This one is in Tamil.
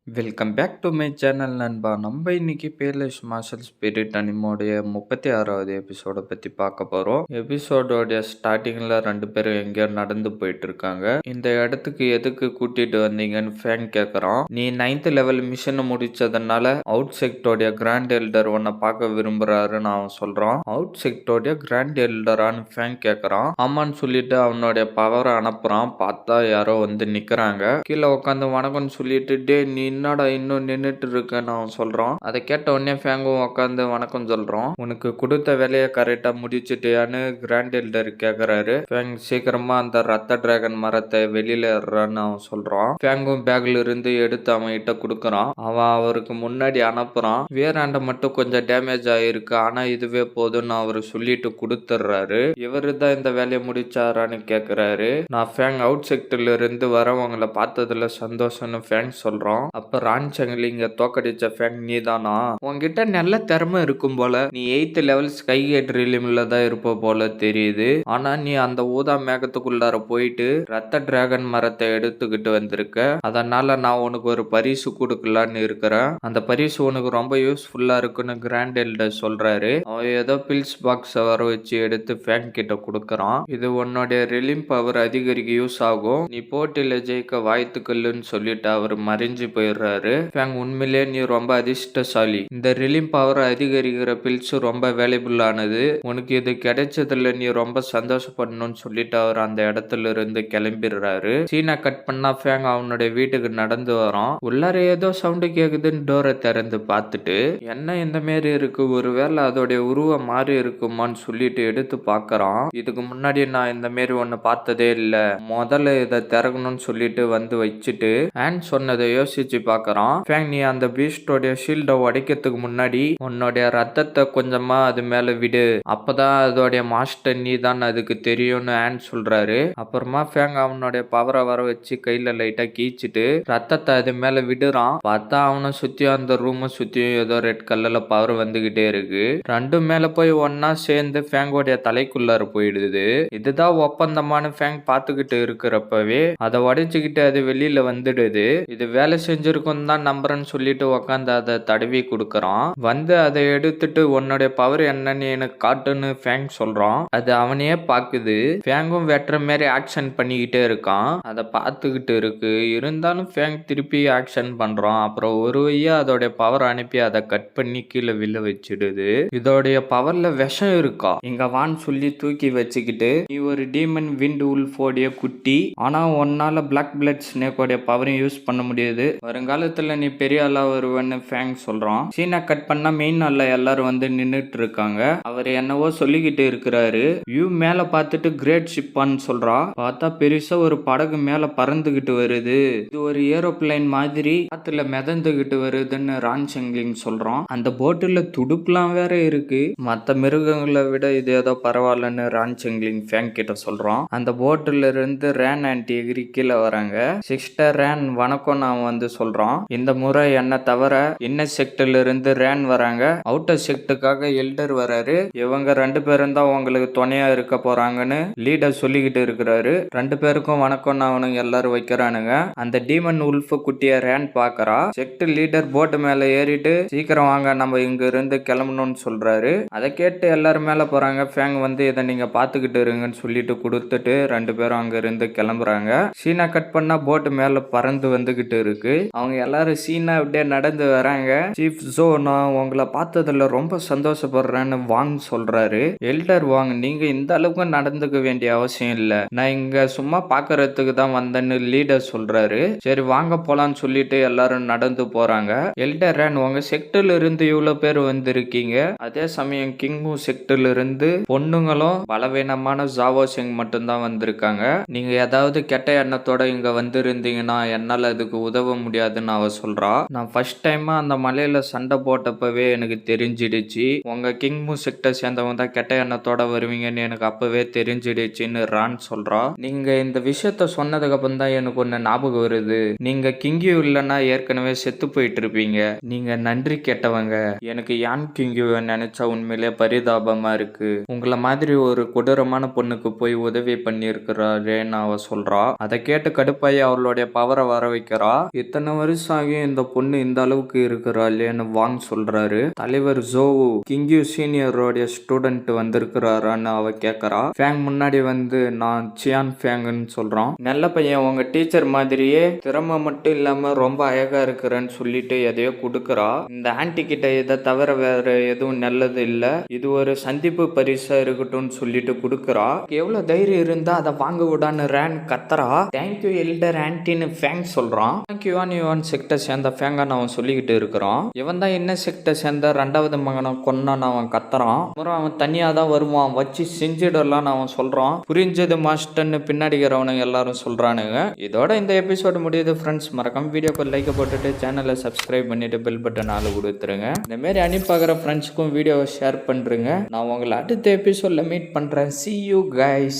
Welcome back to my channel நண்பா. நம்ம இன்னைக்கு பேர்லெஸ் மார்ஷல் ஸ்பிரிட் அனிமோடைய 36வது எபிசோட பத்தி பார்க்க போறோம். எபிசோடோடைய ஸ்டார்டிங்ல 2 பேரும் எங்கேயோ நடந்து போயிட்டு இருக்காங்க. இந்த இடத்துக்கு எதுக்கு கூட்டிட்டு வந்தீங்கன்னு ஃபேங் கேக்குறான். நீ 9th லெவல் மிஷனை முடிச்சதுனால அவுட் செக்டோடைய கிராண்ட் எல்டர் உன்னை பார்க்க விரும்புறாருன்னு அவன் சொல்றான். அவுட் செக்டோடைய கிராண்ட் எல்டரான்னு ஃபேங் கேக்குறான். ஆமான்னு சொல்லிட்டு அவனுடைய பவரை அனுப்புறான். பார்த்தா யாரோ வந்து நிக்கிறாங்க. கீழே உட்காந்து வணக்கம்னு சொல்லிட்டு டே நீ என்னடா இன்னும் நின்றுட்டு இருக்கன்னு அவன் சொல்றான். அதை கேட்ட உடனே ஃபேங்கும் உட்காந்து வணக்கம் சொல்றான். உனக்கு கொடுத்த வேலையை கரெக்டா முடிச்சிட்டியான்னு கிராண்ட் எல்டர் கேக்குறாரு. ஃபேங் சீக்கிரமா அந்த ரத்த டிராகன் மரத்தை வெளியில ஏறான்னு அவன் சொல்றான். ஃபேங்கும் பேக்ல இருந்து எடுத்து அவன் கிட்ட கொடுக்கறான். அவன் அவருக்கு முன்னாடி அனுப்புறான். வேறாண்ட மட்டும் கொஞ்சம் டேமேஜ் ஆயிருக்கு, ஆனா இதுவே போதும்னு அவரு சொல்லிட்டு கொடுத்துட்றாரு. இவரு தான் இந்த வேலையை முடிச்சாரான்னு கேக்குறாரு. நான் ஃபேங் அவுட் செக்டர்ல இருந்து வரவங்களை பார்த்ததுல சந்தோஷம்னு ஃபேங் சொல்றான். அப்ப ரான்சங்கிலிங்க தோக்கடிச்ச ஃபேங் நீதானா? உன்கிட்ட நல்ல திறமை இருக்கும் போல. நீ 8th லெவல் ஸ்கை கேட் ரிலிம்ல தான் இருப்ப போல தெரியுது. ஆனா நீ அந்த ஊதா மேகத்துக்குள்ளார போயிட்டு ரத்த டிராகன் மரத்தை எடுத்துக்கிட்டு வந்திருக்க. அதனால நான் உனக்கு ஒரு பரிசு கொடுக்கலான்னு இருக்கிறேன். அந்த பரிசு உனக்கு ரொம்ப யூஸ்ஃபுல்லா இருக்குன்னு கிராண்ட் எல்டர் சொல்றாரு. அவன் ஏதோ பில்ஸ் பாக்ஸ் வர வச்சு எடுத்து ஃபேங் கிட்ட கொடுக்கறான். இது உன்னுடைய ரிலிம் பவர் அதிகரிக்க யூஸ் ஆகும். நீ போட்டியில ஜெயிக்க வாழ்த்துக்கள்னு சொல்லிட்டு அவர் மறைஞ்சு போயிடுறாரு. ஃபேங் உண்மையிலே நீ ரொம்ப அதிர்ஷ்டசாலி. இந்த ரிலீம் பவர் அதிகரிக்கிற பில்ஸ் ரொம்ப வேல்யூபிள் ஆனது. உனக்கு இது கிடைச்சதுல நீ ரொம்ப சந்தோஷப்படணும்னு சொல்லிட்டு அவர் அந்த இடத்துல இருந்து கிளம்பிடுறாரு. சீனா கட் பண்ணா ஃபேங் அவனுடைய வீட்டுக்கு நடந்து வரான். உள்ளார ஏதோ சவுண்டு கேக்குதுன்னு டோரை திறந்து பார்த்துட்டு என்ன இந்த மாரி இருக்கு, ஒருவேளை அதோடைய உருவம் மாறி இருக்குமான்னு சொல்லிட்டு எடுத்து பார்க்கறான். இதுக்கு முன்னாடி நான் இந்த மாரி ஒன்னு பார்த்ததே இல்ல, முதல்ல இதை திறக்கணும்னு சொல்லிட்டு வந்து வச்சுட்டு ஆன் சொன்னதை யோசிச்சு பார்க்கறான். ஃபேங் நீ அந்த பீஸ்டோடைய ஷீல்டை உடைக்கிறதுக்கு முன்னாடி உன்னுடைய ரத்தத்தை கொஞ்சமா அது மேல விடு, அப்பதான் அதோடைய மாஸ்டர் நீ தான் அதுக்கு தெரியும்னு ஆன் சொல்றாரு. அப்புறமா ஃபேங் அவனுடைய பவரை வர வச்சு கையில லைட்டா கீச்சிட்டு ரத்தத்தை அது மேல விடுறான். பார்த்தா அவனை சுத்தியும் அந்த ரூமை சுத்தியும் ஏதோ ரெட் கலர்ல பவர் வந்துகிட்டே இருக்கு. ரெண்டும் மேல போய் ஒன்னா சேர்ந்து ஃபேங்கோடைய தலைக்குள்ளார போயிடுது. இதுதான் ஒப்பந்தமான ஃபேங் பார்த்துக்கிட்டு இருக்கிறப்பவே அதை உடைச்சுக்கிட்டு அது வெளியில வந்துடுது. இது வேலை செஞ்சிருக்கும் தான் நம்புறேன்னு சொல்லிட்டு உக்காந்து அதை தடவி கொடுக்கறான். வந்து அதை எடுத்துட்டு உன்னுடைய பவர் என்னன்னு எனக்கு காட்டுன்னு ஃபேங் சொல்றான். அது அவனையே பாக்குது. ஃபேங்கும் வெட்டுற மாதிரி ஆக்ஷன் பண்ணிக்கிட்டே இருக்கான். அதை பார்த்துக்கிட்டு இருக்கு. இருந்தாலும் ஃபேங் திருப்பி ஆக்ஷன் பண்றான். அப்புறம் ஒரு வழியா அதோடைய பவர் அனுப்பி அதை கட் பண்ணி கீழே விழ வச்சிடுது. இதோடைய பவர்ல விஷம் இருக்கா இங்க வான்னு சொல்லி தூக்கி வச்சுக்கிட்டு நீ ஒரு டீமன் விண்ட் உல்ஃபோடைய குட்டி, ஆனா உன்னால பிளாக் பிளட் ஸ்னேக்கோடைய பவரையும் யூஸ் பண்ண முடியுது. வருங்காலத்துல நீ பெரிய ஆளா வருவன்னு ஃபேங் சொல்றான். சீனா கட் பண்ணா மெயின் ஆள்ல எல்லாரும் வந்து நின்னுட்டு இருக்காங்க. அவர் என்னவோ சொல்லிக்கிட்டு இருக்கிறாரு. வியூ மேல பார்த்துட்டு கிரேட் ஷிப்பான்னு சொல்றா. பார்த்தா பெருசா ஒரு படகு மேல பறந்துகிட்டு வருது. இது ஒரு ஏரோப்ளைன் மாதிரி காத்துல மிதந்துகிட்டு வருதுன்னு ரான்செங்லிங் சொல்றான். அந்த போட்டுல துடுப்புலாம் வேற இருக்கு. மத்த மிருகங்களை விட இது ஏதோ பரவாயில்லன்னு ரான்செங்லிங் ஃபேங் கிட்ட சொல்றான். அந்த போட்டுல இருந்து ரேன் ஆன்டி எகிரி கீழே வராங்க. சிஸ்டர் ரேன் வணக்கம் நான் வந்து சொல்றான். இந்த முறை என்ன தவிர இன்னர் செக்டர்ல இருந்து ரேன் வராங்க, அவுட்டர் செக்டுக்காக எல்டர் வராரு. இவங்க 2 பேரும் தான் உங்களுக்கு துணையா இருக்க போறாங்கன்னு லீடர் சொல்லிக்கிட்டு இருக்கிறாரு. 2 பேருக்கும் வணக்கம் நான் அவனுங்க எல்லாரும் வைக்கிறானுங்க. அந்த டீமன் உல்ஃப் குட்டிய ரேன் பாக்குறா. செக்ட் லீடர் போட்டு மேல ஏறிட்டு சீக்கிரம் வாங்க நம்ம இங்க இருந்து கிளம்பணும்னு சொல்றாரு. அதை கேட்டு எல்லாரும் மேல போறாங்க. ஃபேங் வந்து இதை நீங்க பாத்துக்கிட்டு இருங்கன்னு சொல்லிட்டு கொடுத்துட்டு 2 பேரும் அங்க இருந்து கிளம்புறாங்க. சீனா கட் பண்ணா போட்டு மேல பறந்து வந்துகிட்டு இருக்கு. அவங்க எல்லாரும் சீனா அப்படியே நடந்து வராங்க. சீஃப் ஜோ நான் உங்களை பார்த்ததுல ரொம்ப சந்தோஷப்படுறேன்னு வாங் சொல்றாரு. எல்டர் வாங் நீங்க இந்த அளவுக்கு நடந்துக்க வேண்டிய அவசியம் இல்ல, நான் இங்க சும்மா பாக்குறதுக்கு தான் வந்தேன்னு லீடர் சொல்றாரு. சரி வாங்க போலான்னு சொல்லிட்டு எல்லாரும் நடந்து போறாங்க. எல்டர் ரேன் உங்க செக்டர்ல இருந்து இவ்வளவு பேர் வந்திருக்கீங்க, அதே சமயம் கிங்கு செக்டர்ல இருந்து பொண்ணுங்களும் பலவீனமான ஜாவோ சிங் மட்டும்தான் வந்திருக்காங்க. நீங்க ஏதாவது கெட்ட எண்ணத்தோட இங்க வந்திருந்தீங்கன்னா என்னால அதுக்கு உதவ முடியாதுன்னு அவ சொல்றா. நான் ஃபர்ஸ்ட் டைமா அந்த மலையில சண்டை போட்டப்பவே எனக்கு தெரிஞ்சிடுச்சு உங்க கிங்மு செக்டர் சேர்ந்தவங்க தான் கெட்ட எண்ணத்தோட வருவீங்கன்னு எனக்கு அப்பவே தெரிஞ்சிடுச்சுன்னு ரான் சொல்றா. நீங்க இந்த விஷயத்த சொன்னதுக்கு அப்புறம் தான் எனக்கு ஒண்ணு ஞாபகம் வருது. நீங்க கிங்கியூ இல்லைன்னா ஏற்கனவே செத்து போயிட்டு இருப்பீங்க. நீங்க நன்றி கேட்டவங்க. எனக்கு யான் கிங்கியூவை நினைச்சா உண்மையிலே பரிதாபமா இருக்கு. உங்களை மாதிரி ஒரு கொடூரமான பொண்ணுக்கு போய் உதவி பண்ணி இருக்கிறாரேன்னு அவ சொல்றா. அதை கேட்டு கடுப்பாயி அவளுடைய பவரை வர வைக்கிறா. இத்தனை வருஷம் ஆகியும் இந்த பொண்ணு இந்த அளவுக்கு இருக்கிறாளேன்னு வாங் சொல்றாரு. தலைவர் ஜோவு கிங்யூ சீனியரோடைய ஸ்டூடெண்ட் வந்திருக்கிறாரான்னு அவ கேக்குறா. ஃபேங் முன்னாடி வந்து நான் சியான் ஃபேங்னு சொல்றான். நல்ல பையன், உங்க டீச்சர் மாதிரியே திறமை மட்டும் இல்லாம ரொம்ப அழகா இருக்கிறேன்னு சொல்லிட்டு எதையோ கொடுக்கறா. இந்த ஆன்டி கிட்ட இதை தவிர வேற எதுவும் நல்லது இல்ல, இது ஒரு சந்திப்பு பரிசா இருக்கட்டும்னு சொல்லிட்டு கொடுக்கறா. எவ்வளவு தைரியம் இருந்தா அதை வாங்க விடான்னு ரேன் கத்தரா. தேங்க்யூ எல்டர் ஆன்டின்னு ஃபேங் சொல்றான். யுவான் செக்டை சேர்ந்த ஃபேங்கான்னு அவன் சொல்லிக்கிட்டு இருக்கிறான். இவன் தான் என்ன செக்டை சேர்ந்த ரெண்டாவது மகனை கொன்னான்னு அவன் கத்துறான். அப்புறம் அவன் தனியா தான் வருவான், வச்சு செஞ்சிடலான்னு அவன் சொல்றான். புரிஞ்சது மாஸ்டர்னு பின்னாடிக்கிறவனுங்க எல்லாரும் சொல்றானுங்க. இதோட இந்த எபிசோடு முடியுது ஃப்ரெண்ட்ஸ். மறக்காம வீடியோக்கு லைக் போட்டுட்டு சேனலை சப்ஸ்கிரைப் பண்ணிட்டு பெல் பட்டன் ஆளு கொடுத்துருங்க. இந்த மாதிரி அனுப்பாகிற ஃப்ரெண்ட்ஸுக்கும் வீடியோவை ஷேர் பண்றேங்க. நான் உங்களை அடுத்த எபிசோட்ல மீட் பண்றேன். See you guys.